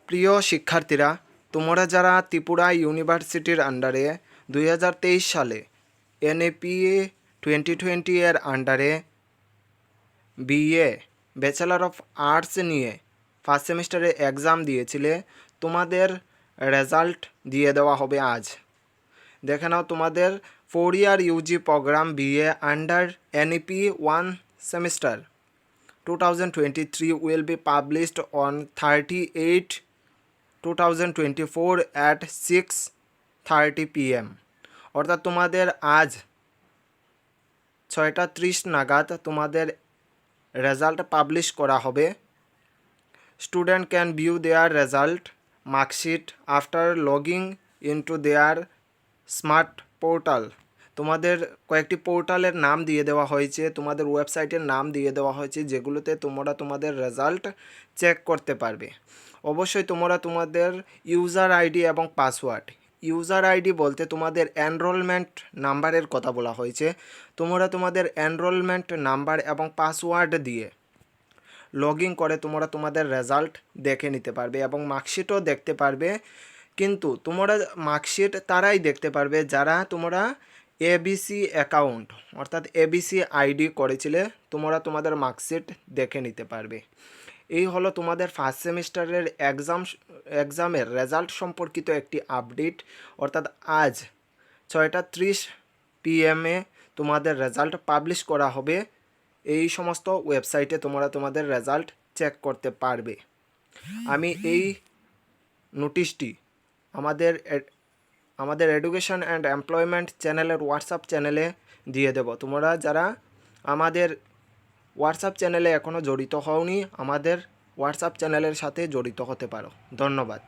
প্রিয় শিক্ষার্থীরা, তোমরা যারা ত্রিপুরা ইউনিভার্সিটির আন্ডারে 2023 সালে এনএপিএ 2020 এর আন্ডারে বিএ ব্যাচেলার অফ আর্টস নিয়ে ফার্স্ট সেমিস্টারে এক্সাম দিয়েছিলে, তোমাদের রেজাল্ট দিয়ে দেওয়া হবে আজ। দেখে নাও, তোমাদের 4 year UG program BA under NEP 1 semester 2023 will be published on 30/8/2024 at 6:30 PM। অর্থাৎ তোমাদের আজ 6:30 নাগাদ তোমাদের রেজাল্ট পাবলিশ করা হবে। Student can view their result marksheet after logging into their smart portal. তোমাদের কয়েকটি পোর্টালের নাম দিয়ে দেওয়া হয়েছে, তোমাদের ওয়েবসাইটের নাম দিয়ে দেওয়া হয়েছে, যেগুলোতে তোমরা তোমাদের রেজাল্ট চেক করতে পারবে। অবশ্যই তোমরা তোমাদের ইউজার আইডি এবং পাসওয়ার্ড, ইউজার আইডি বলতে তোমাদের এনরোলমেন্ট নাম্বারের কথা বলা হয়েছে, তোমরা তোমাদের এনরোলমেন্ট নাম্বার এবং পাসওয়ার্ড দিয়ে লগ ইন করে তোমরা তোমাদের রেজাল্ট দেখে নিতে পারবে এবং মার্কশিটও দেখতে পারবে। কিন্তু তোমরা মার্কশিট তারাই দেখতে পারবে যারা তোমরা এবিসি অ্যাকাউন্ট অর্থাৎ এবিসি আইডি করেছিলে, তোমরা তোমাদের মার্কশিট দেখে নিতে পারবে। এই হলো তোমাদের ফার্স্ট সেমিস্টারের এক্সামের রেজাল্ট সম্পর্কিত একটি আপডেট। অর্থাৎ আজ 6:30 PM তোমাদের রেজাল্ট পাবলিশ করা হবে। এই সমস্ত ওয়েবসাইটে তোমরা তোমাদের রেজাল্ট চেক করতে পারবে। আমি এই নোটিশটি আমাদের এডুকেশন অ্যান্ড এমপ্লয়মেন্ট চ্যানেলের হোয়াটসঅ্যাপ চ্যানেলে দিয়ে দেব। তোমরা যারা আমাদের হোয়াটসঅ্যাপ চ্যানেলে এখনও জড়িত হওনি, আমাদের হোয়াটসঅ্যাপ চ্যানেলের সাথে জড়িত হতে পারো। ধন্যবাদ।